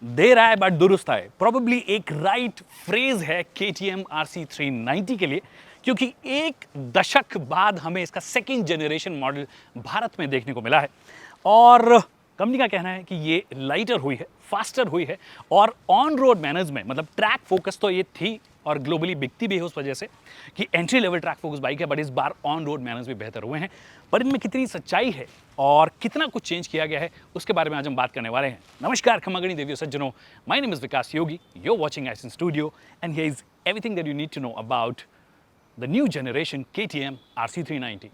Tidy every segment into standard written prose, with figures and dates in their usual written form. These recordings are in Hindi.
देर आए बट दुरुस्त आए, प्रॉबेबली एक राइट फ्रेज है KTM RC390 के लिए, क्योंकि एक दशक बाद हमें इसका सेकेंड जनरेशन मॉडल भारत में देखने को मिला है और कंपनी का कहना है कि ये लाइटर हुई है, फास्टर हुई है और ऑन रोड मैनर्स में, मतलब ट्रैक फोकस तो ये थी और ग्लोबली बिकती भी है उस वजह से कि entry level track focus bike है, बट इस बार ऑन रोड मैनर्स भी बेहतर हुए हैं। पर इनमें कितनी सच्चाई है और कितना कुछ चेंज किया गया है उसके बारे में आज हम बात करने वाले हैं। नमस्कार खमागणी देवियों सज्जनों, my name is Vikas Yogi, you are watching Ison studio and here is everything that you need to know about the new generation KTM RC390.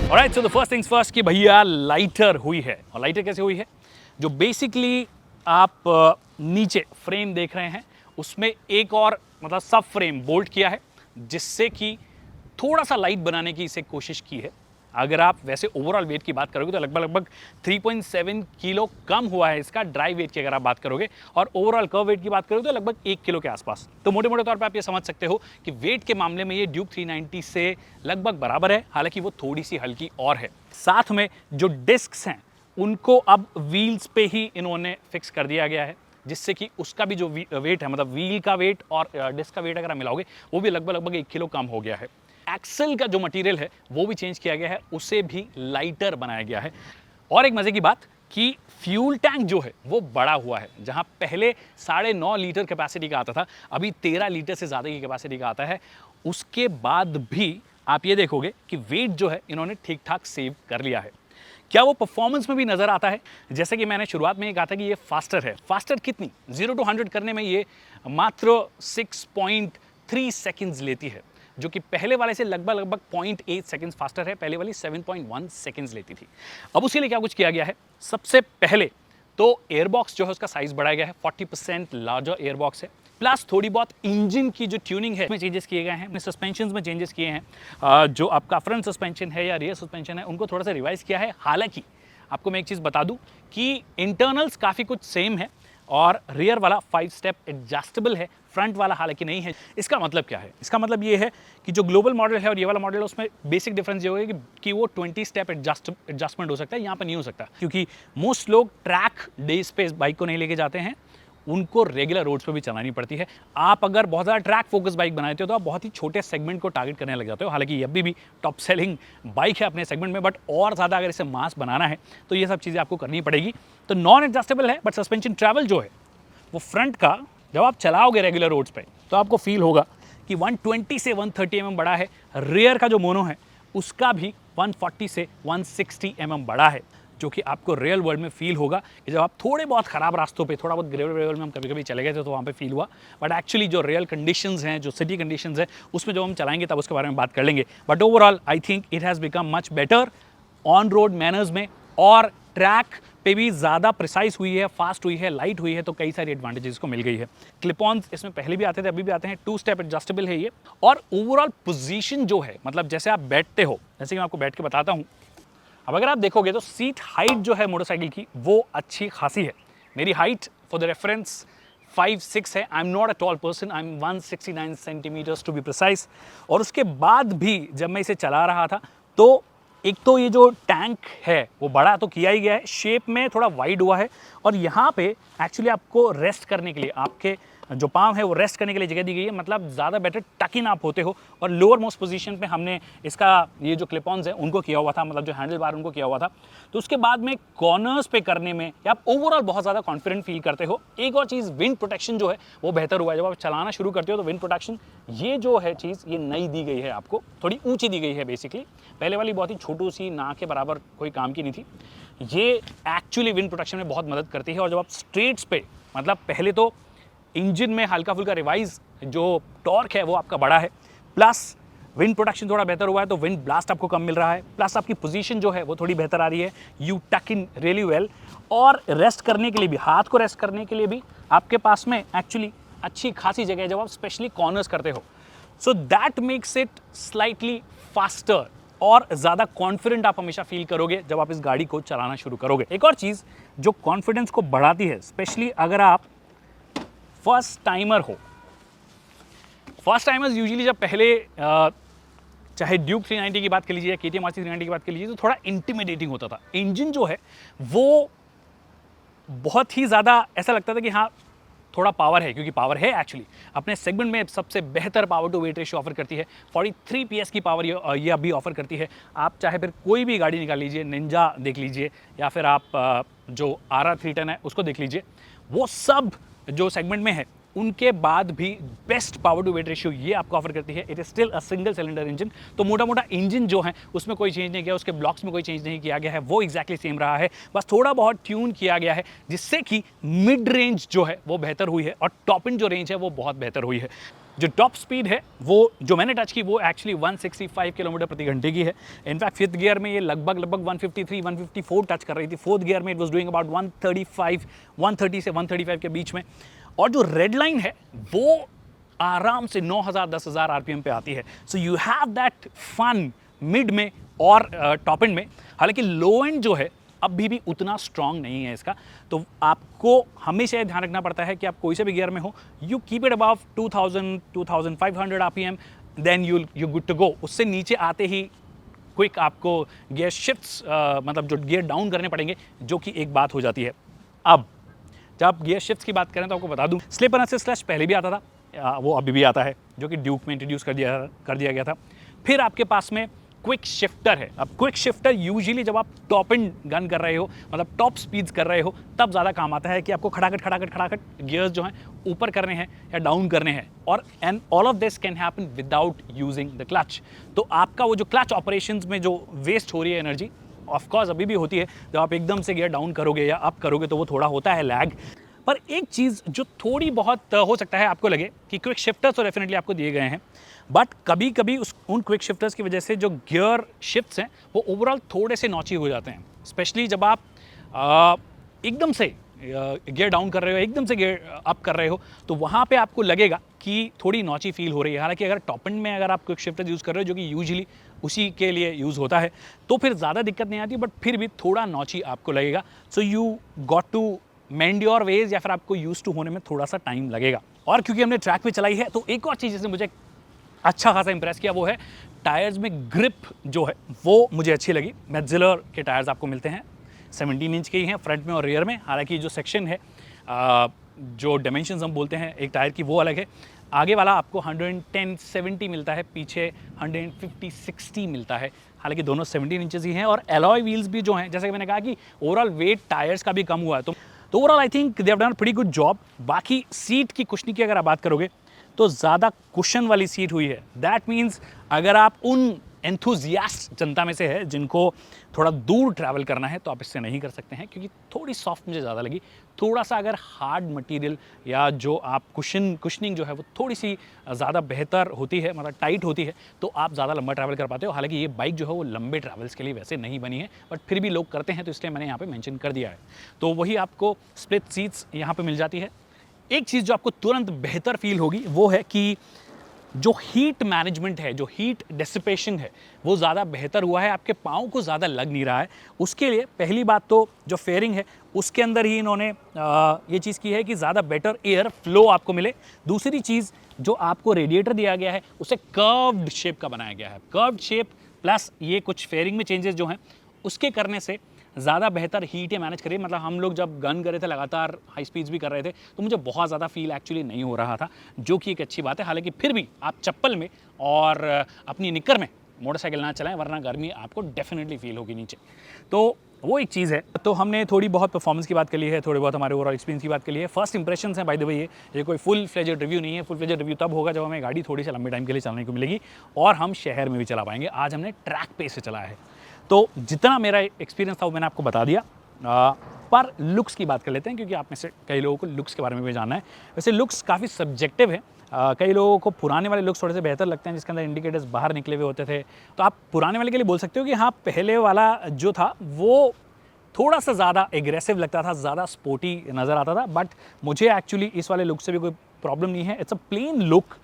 Alright, so the first things first कि भैया लाइटर हुई है। और लाइटर कैसे हुई है? जो बेसिकली आप नीचे फ्रेम देख रहे हैं उसमें एक और मतलब सब फ्रेम बोल्ट किया है, जिससे कि थोड़ा सा लाइट बनाने की इसे कोशिश की है। अगर आप वैसे ओवरऑल वेट की बात करोगे तो लगभग 3.7 किलो कम हुआ है इसका ड्राई वेट की अगर आप बात करोगे, और ओवरऑल कर्व वेट की बात करोगे तो लगभग 1 किलो के आसपास। तो मोटे मोटे तौर पे आप ये समझ सकते हो कि वेट के मामले में ये ड्यूक 390 से लगभग बराबर है, हालांकि वो थोड़ी सी हल्की और है। साथ में जो डिस्क्स हैं उनको अब व्हील्स पे ही इन्होंने फिक्स कर दिया गया है, जिससे कि उसका भी जो वेट है, मतलब व्हील का वेट और डिस्क का वेट अगर आप मिलाओगे वो भी लगभग 1 किलो कम हो गया है। एक्सल का जो मटेरियल है वो भी चेंज किया गया है, उसे भी लाइटर बनाया गया है। और एक मजे की बात कि फ्यूल टैंक जो है वो बड़ा हुआ है, जहां पहले 9.5 लीटर कैपेसिटी का आता था, अभी 13 लीटर से ज़्यादा की कैपेसिटी का आता है। उसके बाद भी आप ये देखोगे कि वेट जो है इन्होंने ठीक ठाक सेव कर लिया है। क्या वो परफॉर्मेंस में भी नजर आता है? जैसे कि मैंने शुरुआत में ये कहा था कि ये फास्टर है। फास्टर कितनी? 0 to 100 करने में ये मात्र 6.3 सेकेंड्स लेती है, जो कि पहले वाले से लगभग 0.8 सेकेंड्स फास्टर है। पहले वाली 7.1 सेकेंड्स लेती थी। अब उसके लिए क्या कुछ किया गया है? सबसे पहले तो एयरबॉक्स जो है उसका साइज बढ़ाया गया है, 40% लार्जर एयरबॉक्स है। प्लस थोड़ी बहुत इंजन की जो ट्यूनिंग है उसमें चेंजेस किए गए हैं, सस्पेंशन में चेंजेस किए हैं। जो आपका फ्रंट सस्पेंशन है या रियर सस्पेंशन है उनको थोड़ा सा रिवाइज किया है। हालांकि आपको मैं एक चीज़ बता दूं कि इंटरनल्स काफ़ी कुछ सेम है और रियर वाला 5 स्टेप एडजस्टेबल है, फ्रंट वाला हालांकि नहीं है। इसका मतलब क्या है? इसका मतलब ये है कि जो ग्लोबल मॉडल है और ये वाला मॉडल है उसमें बेसिक डिफरेंस ये होगा कि वो 20 स्टेप एडजस्टमेंट हो सकता है, यहाँ पर नहीं हो सकता, क्योंकि मोस्ट लोग ट्रैक डेज पे इस बाइक को नहीं लेके जाते हैं, उनको रेगुलर रोड्स पे भी चलानी पड़ती है। आप अगर बहुत ज़्यादा ट्रैक फोकस बाइक बनाते हो तो आप बहुत ही छोटे सेगमेंट को टारगेट करने लग जाते हो। हालांकि ये अभी भी टॉप सेलिंग बाइक है अपने सेगमेंट में, बट और ज़्यादा अगर इसे मास बनाना है तो ये सब चीज़ें आपको करनी पड़ेगी। तो नॉन एडजस्टेबल है, बट सस्पेंशन ट्रैवल जो है वो फ्रंट का जब आप चलाओगे रेगुलर रोड्स पे तो आपको फील होगा कि 120 से 130 mm बड़ा है। रियर का जो मोनो है उसका भी 140 से 160 mm बड़ा है, जो कि आपको रियल वर्ल्ड में फील होगा कि जब आप थोड़े बहुत ख़राब रास्तों पे, थोड़ा बहुत ग्रेवल में हम कभी कभी चले गए थे तो वहाँ पे फील हुआ, बट एक्चुअली जो रियल कंडीशंस हैं, जो सिटी कंडीशंस हैं, उसमें जब हम चलाएंगे तब उसके बारे में बात कर लेंगे। But overall I think it has become much better on road manners में, और ट्रैक पे भी ज़्यादा प्रिसाइज हुई है, फास्ट हुई है, लाइट हुई है, तो कई सारी एडवांटेजेस को मिल गई है। क्लिप ऑन इसमें पहले भी आते थे, अभी भी आते हैं, 2 स्टेप एडजस्टेबल है ये। और ओवरऑल पोजीशन जो है, मतलब जैसे आप बैठते हो, जैसे कि मैं आपको बैठ के बताता हूँ, अब अगर आप देखोगे तो सीट हाइट जो है मोटरसाइकिल की वो अच्छी खासी है। मेरी हाइट फॉर द रेफरेंस 5'6" है। I am not a tall person, I am 169 centimetres to be precise. और उसके बाद भी जब मैं इसे चला रहा था तो एक तो ये जो टैंक है वो बड़ा तो किया ही गया है, शेप में थोड़ा वाइड हुआ है, और यहाँ पे एक्चुअली आपको रेस्ट करने के लिए, आपके जो पाँव है वो रेस्ट करने के लिए जगह दी गई है, मतलब ज़्यादा बेटर टक इन आप होते हो। और लोअर मोस्ट पोजीशन पे हमने इसका ये जो क्लिप ऑन्स है उनको किया हुआ था, मतलब जो हैंडल बार उनको किया हुआ था। तो उसके बाद में कॉर्नर्स पे करने में या आप ओवरऑल बहुत ज़्यादा कॉन्फिडेंट फील करते हो। एक और चीज़, विंड प्रोटेक्शन जो है वो बेहतर हुआ है। जब आप चलाना शुरू करते हो तो विंड प्रोटेक्शन ये जो है चीज़ ये नई दी गई है, आपको थोड़ी ऊँची दी गई है बेसिकली। पहले वाली बहुत ही छोटू सी, ना के बराबर कोई काम की नहीं थी। ये एक्चुअली विंड प्रोटेक्शन में बहुत मदद करती है। और जब आप स्ट्रेट्स पे, मतलब पहले तो इंजन में हल्का फुल्का रिवाइज जो टॉर्क है वो आपका बड़ा है, प्लस विंड प्रोटेक्शन थोड़ा बेहतर हुआ है तो विंड ब्लास्ट आपको कम मिल रहा है, प्लस आपकी पोजीशन जो है वो थोड़ी बेहतर आ रही है, यू टक इन रियली वेल। और रेस्ट करने के लिए भी, हाथ को रेस्ट करने के लिए भी आपके पास में एक्चुअली अच्छी खासी जगह है जब आप स्पेशली कॉर्नर्स करते हो। So that makes it slightly faster और ज़्यादा कॉन्फिडेंट आप हमेशा फील करोगे जब आप इस गाड़ी को चलाना शुरू करोगे। एक और चीज़ जो कॉन्फिडेंस को बढ़ाती है, स्पेशली अगर आप फर्स्ट टाइमर हो। फर्स्ट टाइमर्स यूजुअली जब पहले चाहे ड्यूक 390 की बात कर लीजिए या KTM RC 390 की बात कर लीजिए, तो थोड़ा इंटिमिडेटिंग होता था। इंजन जो है वो बहुत ही ज़्यादा ऐसा लगता था कि हाँ थोड़ा पावर है, क्योंकि पावर है एक्चुअली। अपने सेगमेंट में सबसे बेहतर power to weight ratio offer करती है। 43 PS की पावर ये अभी ऑफर करती है। आप चाहे फिर कोई भी गाड़ी निकाल लीजिए, निंजा देख लीजिए या फिर आप जो RR 310 है उसको देख लीजिए, वो सब जो सेगमेंट में है उनके बाद भी best power to weight ratio ये आपको ऑफर करती है। It is still a single cylinder engine. तो मोटा मोटा इंजन जो है उसमें कोई चेंज नहीं किया, उसके ब्लॉक्स में कोई चेंज नहीं किया गया है, वो एक्जैक्टली सेम रहा है, बस थोड़ा बहुत ट्यून किया गया है, जिससे कि मिड रेंज जो है वो बेहतर हुई है और टॉप एंड जो रेंज है वो बहुत बेहतर हुई है। जो टॉप स्पीड है वो जो मैंने टच की वो एक्चुअली 165 किलोमीटर प्रति घंटे की है। इनफैक्ट फिफ्थ गियर में ये लगभग 153 154 टच कर रही थी। फोर्थ गियर में इट वाज डूइंग अबाउट 130 से 135 के बीच में। और जो रेड लाइन है वो आराम से 9000 10,000 RPM पे आती है। So you have that fun mid में और टॉप एंड में। हालांकि लो एंड जो है अभी भी उतना स्ट्रांग नहीं है इसका, तो आपको हमेशा ये ध्यान रखना पड़ता है कि आप कोई से भी गियर में हो, you keep it above 2500 RPM, then you good to go. उससे नीचे आते ही क्विक आपको गियर शिफ्ट्स मतलब जो गियर डाउन करने पड़ेंगे, जो कि एक बात हो जाती है। अब जब गियर शिफ्ट्स की बात करें तो आपको बता दूं, स्लिप एंड असिस्ट क्लच पहले भी आता था, वो अभी भी आता है, जो कि ड्यूक में इंट्रोड्यूस कर दिया गया था। फिर आपके पास में क्विक शिफ्टर है। अब क्विक शिफ्टर यूजुअली जब आप टॉप एंड गन कर रहे हो, मतलब टॉप स्पीड्स कर रहे हो, तब ज़्यादा काम आता है कि आपको खड़ाखट गियर्स जो हैं ऊपर करने हैं या डाउन करने हैं। और and all of this can happen without using the clutch. तो आपका वो जो क्लच ऑपरेशंस में जो वेस्ट हो रही है एनर्जी, ऑफ कोर्स अभी भी होती है। जब आप एकदम से गियर डाउन करोगे या अप करोगे तो वो थोड़ा होता है लैग। पर एक चीज़ जो थोड़ी बहुत हो सकता है आपको लगे कि क्विक शिफ्टर्स तो डेफिनेटली आपको दिए गए हैं, बट कभी कभी उन क्विक शिफ्टर्स की वजह से जो गियर शिफ्ट्स हैं वो ओवरऑल थोड़े से नॉची हो जाते हैं। स्पेशली जब आप एकदम से गियर डाउन कर रहे हो, एकदम से गियर अप कर रहे हो, तो वहाँ पे आपको लगेगा कि थोड़ी नॉची फील हो रही है। हालांकि अगर टॉप एंड में अगर आप क्विक शिफ्टर्स यूज़ कर रहे हो, जो कि यूजुअली उसी के लिए यूज़ होता है, तो फिर ज़्यादा दिक्कत नहीं आती, बट फिर भी थोड़ा नॉची आपको लगेगा। So you got to mend your ways, या फिर आपको यूज टू होने में थोड़ा सा टाइम लगेगा। और क्योंकि हमने ट्रैक पे चलाई है, तो एक और चीज़ जिसने मुझे अच्छा खासा इंप्रेस किया वो है टायर्स में ग्रिप जो है वो मुझे अच्छी लगी। मैक्सिलर के टायर्स आपको मिलते हैं, 17 इंच के ही हैं फ्रंट में और रियर में। हालांकि जो सेक्शन है, जो डायमेंशंस हम बोलते हैं एक टायर की, वो अलग है। आगे वाला आपको 110/70 मिलता है, पीछे 150/60 मिलता है। हालांकि दोनों 17 इंचेस ही हैं। और एलॉय व्हील्स भी जो हैं, जैसे कि मैंने कहा कि ओवरऑल वेट टायर्स का भी कम हुआ है, तो overall I think they have done pretty good job. बाकी सीट की कुशनी की अगर आप बात करोगे तो ज़्यादा कुशन वाली सीट हुई है। दैट मीन्स अगर आप उन एंथुजियास्ट जनता में से है जिनको थोड़ा दूर ट्रैवल करना है, तो आप इससे नहीं कर सकते हैं, क्योंकि थोड़ी सॉफ्ट मुझे ज़्यादा लगी। थोड़ा सा अगर हार्ड मटेरियल या जो आप कुशनिंग जो है वो थोड़ी सी ज़्यादा बेहतर होती है, मतलब टाइट होती है, तो आप ज़्यादा लंबा ट्रैवल कर पाते हो। हालांकि ये बाइक जो है वो लंबे ट्रैवल्स के लिए वैसे नहीं बनी है, बट फिर भी लोग करते हैं, तो इसलिए मैंने यहाँ पे मेंशन कर दिया है। तो वही आपको स्प्लिट सीट्स यहाँ पे मिल जाती है। एक चीज़ जो आपको तुरंत बेहतर फील होगी वो है कि जो हीट मैनेजमेंट है, जो हीट डिसिपेशन है, वो ज़्यादा बेहतर हुआ है। आपके पाँव को ज़्यादा लग नहीं रहा है। उसके लिए पहली बात तो जो फेयरिंग है उसके अंदर ही इन्होंने ये चीज़ की है कि ज़्यादा बेटर एयर फ्लो आपको मिले। दूसरी चीज़, जो आपको रेडिएटर दिया गया है उसे कर्व्ड शेप का बनाया गया है। कर्व्ड शेप प्लस ये कुछ फेयरिंग में चेंजेस जो हैं उसके करने से ज़्यादा बेहतर हीट मैनेज करिए। मतलब हम लोग जब गन कर रहे थे, लगातार हाई स्पीड्स भी कर रहे थे, तो मुझे बहुत ज़्यादा फील एक्चुअली नहीं हो रहा था, जो कि एक अच्छी बात है। हालांकि फिर भी आप चप्पल में और अपनी निक्कर में मोटरसाइकिल ना चलाएं, वरना गर्मी आपको डेफिनेटली फील होगी नीचे। तो वो एक चीज़ है। तो हमने थोड़ी बहुत परफॉर्मेंस की बात कर ली है, थोड़ी बहुत हमारे ओवरऑल एक्सपीरियंस की बात कर ली है। फर्स्ट इंप्रेशंस हैं बाय द वे, ये कोई फुल फ्लेजेड रिव्यू नहीं है। फुल फ्लेजेड रिव्यू तब होगा जब हमें गाड़ी थोड़ी सी लंबे टाइम के लिए चलाने को मिलेगी और हम शहर में भी चला पाएंगे। आज हमने ट्रैक पे से चलाया है, तो जितना मेरा एक्सपीरियंस था वो मैंने आपको बता दिया। पर लुक्स की बात कर लेते हैं, क्योंकि आप में से कई लोगों को लुक्स के बारे में भी जानना है। वैसे लुक्स काफ़ी सब्जेक्टिव है। कई लोगों को पुराने वाले लुक्स थोड़े से बेहतर लगते हैं, जिसके अंदर इंडिकेटर्स बाहर निकले हुए होते थे। तो आप पुराने वाले के लिए बोल सकते हो कि हाँ, पहले वाला जो था वो थोड़ा सा ज़्यादा एग्रेसिव लगता था, ज़्यादा स्पोर्टी नज़र आता था। बट मुझे एक्चुअली इस वाले लुक से भी कोई प्रॉब्लम नहीं है। It's a plain look.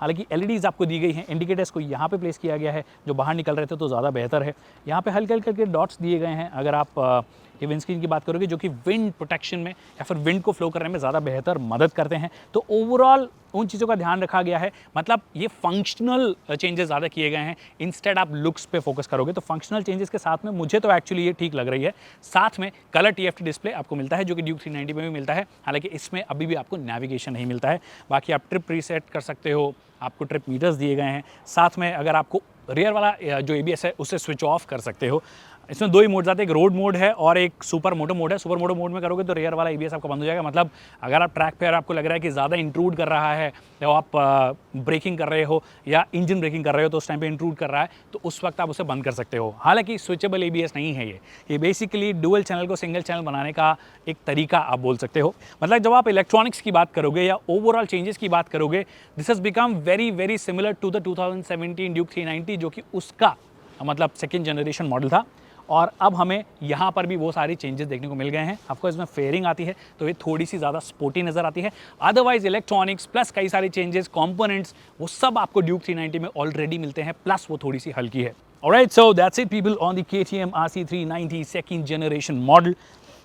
हालांकि LEDs आपको दी गई हैं, इंडिकेटर्स को यहाँ पे प्लेस किया गया है, जो बाहर निकल रहे थे तो ज़्यादा बेहतर है। यहाँ पे हल्के हल्के डॉट्स दिए गए हैं अगर आप ये विंडस्क्रीन की बात करोगे, जो कि विंड प्रोटेक्शन में या फिर विंड को फ्लो करने में ज़्यादा बेहतर मदद करते हैं। तो ओवरऑल उन चीज़ों का ध्यान रखा गया है, मतलब ये फंक्शनल चेंजेस ज़्यादा किए गए हैं, इंस्टेड आप लुक्स पे फोकस करोगे। तो फंक्शनल चेंजेस के साथ में मुझे तो एक्चुअली ये ठीक लग रही है। साथ में कलर TFT डिस्प्ले आपको मिलता है, जो कि ड्यूक 390 में भी मिलता है, हालांकि इसमें अभी भी आपको नेविगेशन नहीं मिलता है। बाकी आप ट्रिप रीसेट कर सकते हो, आपको ट्रिप मीटर्स दिए गए हैं। साथ में अगर आपको रियर वाला जो ABS है उसे स्विच ऑफ कर सकते हो। इसमें 2 ही मोड्स आते हैं, एक रोड मोड है और एक सुपर मोटो मोड है। सुपर मोटो मोड में करोगे तो रियर वाला ABS आपका बंद हो जाएगा, मतलब अगर आप ट्रैक पे और आपको लग रहा है कि ज़्यादा इंट्रूड कर रहा है, तो आप ब्रेकिंग कर रहे हो या इंजन ब्रेकिंग कर रहे हो तो उस टाइम पे इंट्रूड कर रहा है, तो उस वक्त आप उसे बंद कर सकते हो। हालांकि स्विचेबल ABS नहीं है ये बेसिकली डुअल चैनल को सिंगल चैनल बनाने का एक तरीका आप बोल सकते हो। मतलब जब आप इलेक्ट्रॉनिक्स की बात करोगे या ओवरऑल चेंजेस की बात करोगे, this has become very very similar to the 2017 Duke 390, जो कि उसका मतलब सेकेंड जनरेशन मॉडल था। और अब हमें यहाँ पर भी वो सारी चेंजेस देखने को मिल गए हैं। आपको इसमें फेयरिंग आती है तो ये थोड़ी सी ज़्यादा स्पोर्टी नज़र आती है। अदरवाइज इलेक्ट्रॉनिक्स प्लस कई सारे चेंजेस, कंपोनेंट्स, वो सब आपको ड्यूक 390 में ऑलरेडी मिलते हैं, प्लस वो थोड़ी सी हल्की है। Alright, so that's it people on the KTM RC390 second generation model.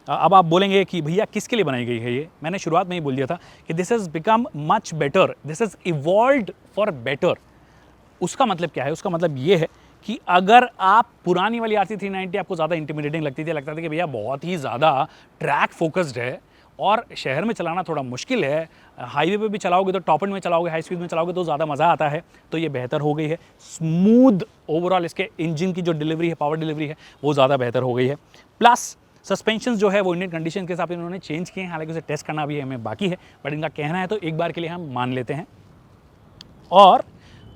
अब आप बोलेंगे कि भैया किसके लिए बनाई गई है ये? मैंने शुरुआत में ही बोल दिया था कि this has become much better, this has evolved for better. उसका मतलब क्या है? उसका मतलब ये है कि अगर आप पुरानी वाली RC390 आपको ज़्यादा इंटिमिडेटिंग लगती थी, लगता था कि भैया बहुत ही ज़्यादा ट्रैक फोकस्ड है और शहर में चलाना थोड़ा मुश्किल है, हाईवे पे भी चलाओगे तो टॉप एंड में चलाओगे, हाई स्पीड में चलाओगे तो ज़्यादा मज़ा आता है, तो ये बेहतर हो गई है। स्मूथ ओवरऑल इसके इंजन की जो डिलीवरी है, पावर डिलीवरी है, वो ज़्यादा बेहतर हो गई है। प्लस सस्पेंशन जो है वो इंडियन कंडीशन के हिसाब से इन्होंने चेंज किए हैं, हालांकि उसे टेस्ट करना भी हमें बाकी है, बट इनका कहना है तो एक बार के लिए हम मान लेते हैं। और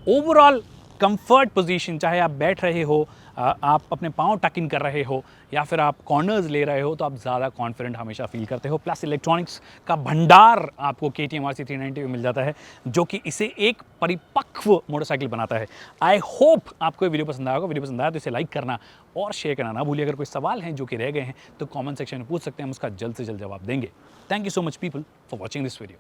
ओवरऑल कंफर्ट पोजीशन, चाहे आप बैठ रहे हो, आप अपने पाँव टक इन कर रहे हो या फिर आप कॉर्नर्स ले रहे हो, तो आप ज़्यादा कॉन्फिडेंट हमेशा फील करते हो। प्लस इलेक्ट्रॉनिक्स का भंडार आपको KTM RC390 में मिल जाता है, जो कि इसे एक परिपक्व मोटरसाइकिल बनाता है। आई होप आपको ये वीडियो पसंद आया होगा। वीडियो पसंद आया तो इसे लाइक करना और शेयर करना ना भूलिए। अगर कोई सवाल हैं जो कि रह गए हैं तो कॉमेंट सेक्शन में पूछ सकते हैं, हम उसका जल्द से जल्द जवाब देंगे। Thank you so much people for watching this video.